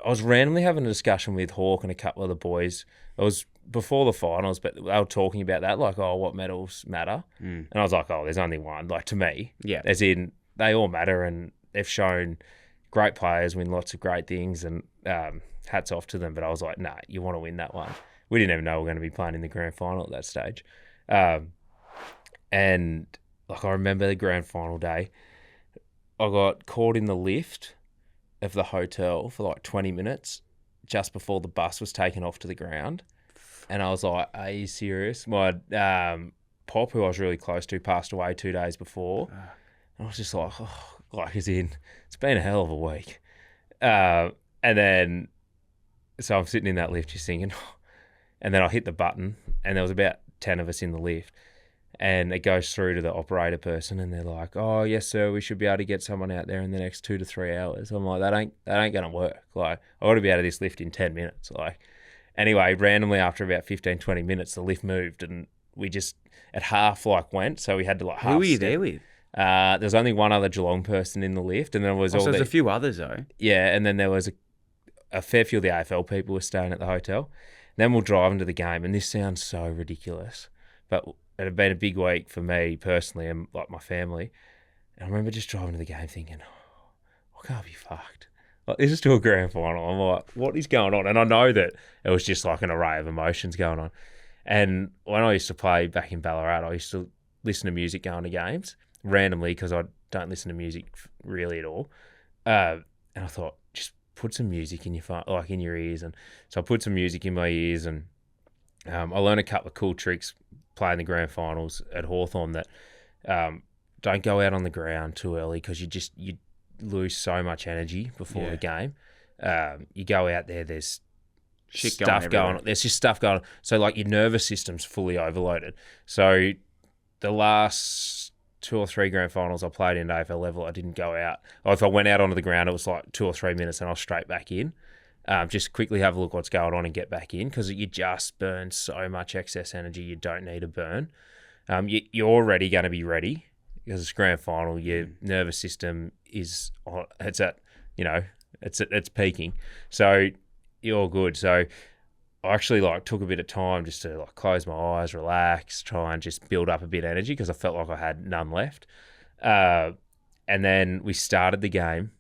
I was randomly having a discussion with Hawk and a couple of the boys. It was before the finals, but they were talking about that, like, oh, what medals matter? And I was like, oh, there's only one. Like, to me, as in they all matter, and they've shown great players win lots of great things, and hats off to them. But I was like, nah, you want to win that one. We didn't even know we were going to be playing in the grand final at that stage. And like, I remember the grand final day, I got caught in the lift of the hotel for like 20 minutes just before the bus was taken off to the ground. And I was like, are you serious? My pop, who I was really close to, passed away 2 days before. And I was just like, oh, like, as in, it's been a hell of a week. And then, so I'm sitting in that lift just thinking, and then I hit the button, and there was about 10 of us in the lift. And it goes through to the operator person, and they're like, oh, yes, sir, we should be able to get someone out there in the next 2 to 3 hours. I'm like, that ain't going to work. Like, I ought to be out of this lift in 10 minutes. Like, anyway, randomly after about 15, 20 minutes, the lift moved, and we just, at half, like, went. So we had to, like, half. Who were you there with? There was only one other Geelong person in the lift, and there was so there's a few others, though. Yeah, and then there was a fair few of the AFL people were staying at the hotel. Then we'll drive into the game, and this sounds so ridiculous, but it had been a big week for me personally and like my family. And I remember just driving to the game thinking, oh, I can't be fucked. Like, this is still a grand final. I'm like, what is going on? And I know that it was just like an array of emotions going on. And when I used to play back in Ballarat, I used to listen to music going to games randomly because I don't listen to music really at all. And I thought, just put some music in your phone, like in your ears. And so I put some music in my ears, and I learned a couple of cool tricks playing the grand finals at Hawthorn that don't go out on the ground too early because you lose so much energy before the game. You go out there, there's shit stuff going on. There's just stuff going on. So like your nervous system's fully overloaded. So the last 2 or 3 grand finals I played in AFL level, I didn't go out. Or if I went out onto the ground, it was like 2 or 3 minutes and I was straight back in. Just quickly have a look what's going on and get back in because you just burn so much excess energy you don't need to burn. You're already going to be ready because it's grand final. Your nervous system is it's peaking, so you're all good. So I actually took a bit of time just to close my eyes, relax, try and just build up a bit of energy because I felt like I had none left. And then we started the game,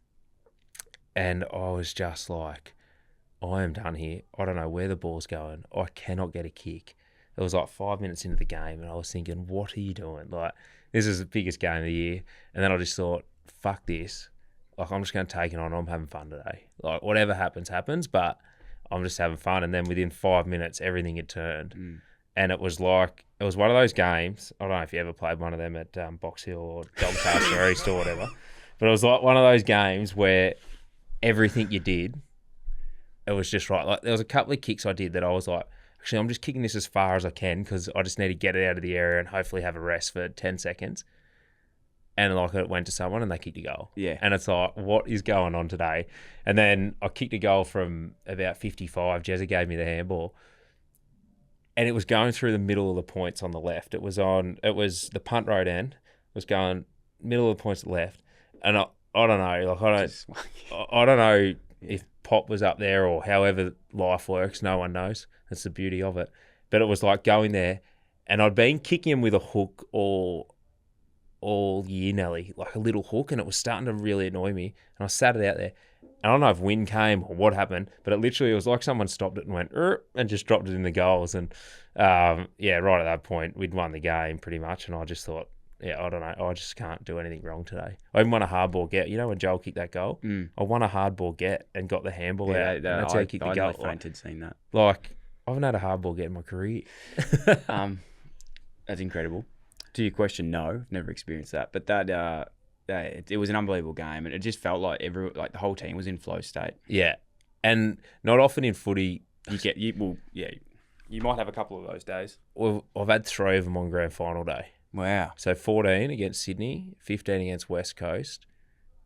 and I was just like, I am done here. I don't know where the ball's going. I cannot get a kick. It was 5 minutes into the game, and I was thinking, what are you doing? This is the biggest game of the year. And then I just thought, fuck this. I'm just going to take it on. I'm having fun today. Whatever happens, happens, but I'm just having fun. And then within 5 minutes, everything had turned. And it was one of those games. I don't know if you ever played one of them at Box Hill or Doncaster East or whatever, but it was one of those games where everything you did, it was just right. There was a couple of kicks I did that I was like, actually, I'm just kicking this as far as I can because I just need to get it out of the area and hopefully have a rest for 10 seconds. And it went to someone and they kicked a goal. Yeah. And it's like, what is going on today? And then I kicked a goal from about 55. Jezza gave me the handball. And it was going through the middle of the points on the left. It was the punt road end. It was going middle of the points left. And I don't know. I don't know if Pop was up there or however life works. No one knows. That's the beauty of it. But it was going there. And I'd been kicking him with a hook all year, Nelly, a little hook, and it was starting to really annoy me. And I sat it out there. I don't know if wind came or what happened, but it was like someone stopped it and went, and just dropped it in the goals. And right at that point, we'd won the game pretty much. And I just thought, I don't know, I just can't do anything wrong today. I even won a hardball get. You know when Joel kicked that goal? I won a hardball get and got the handball out. And that's how I kicked the goal. I fainted seeing that. I haven't had a hardball get in my career. That's incredible. To your question, no, I've never experienced that. But that it was an unbelievable game, and it just felt like the whole team was in flow state. Yeah, and not often in footy you might have a couple of those days. I've had 3 of them on grand final day. Wow. So 14 against Sydney, 15 against West Coast,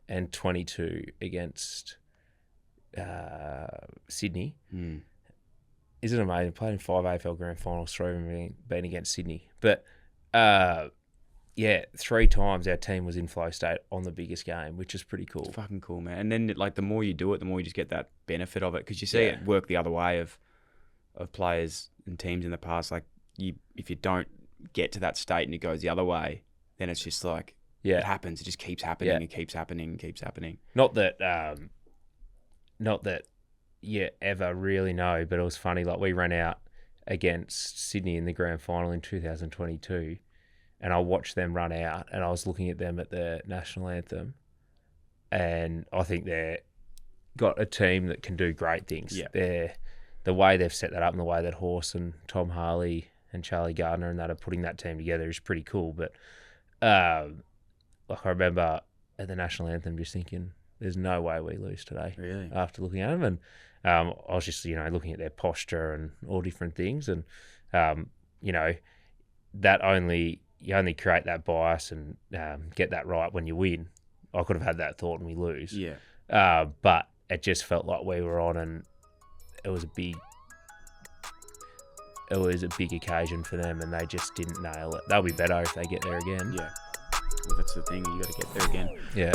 and 22 against Sydney. Isn't it amazing? Played in 5 AFL Grand Finals, 3 of them being against Sydney. But, yeah, 3 times our team was in flow state on the biggest game, which is pretty cool. It's fucking cool, man. And then like the more you do it, the more you just get that benefit of it, because you see Yeah. it work the other way of players and teams in the past. Like if you don't get to that state and it goes the other way, then it's just like it happens. It just keeps happening. It keeps happening. And keeps happening. Not that you ever really know, but it was funny. Like we ran out against Sydney in the grand final in 2022, and I watched them run out, and I was looking at them at the national anthem, and I think they're got a team that can do great things. Yeah. They're the way they've set that up and the way that Horse and Tom Harley and Charlie Gardner and that are putting that team together is pretty cool. But like I remember at the national anthem just thinking, there's no way we lose today. Really? After looking at them, and I was just looking at their posture and all different things, and that you only create that bias and get that right when you win. I could have had that thought and we lose. Yeah. But it just felt like we were on, and it was a big occasion for them, and they just didn't nail it. They'll be better if they get there again. Yeah. Well, that's the thing. You got to get there again. Yeah.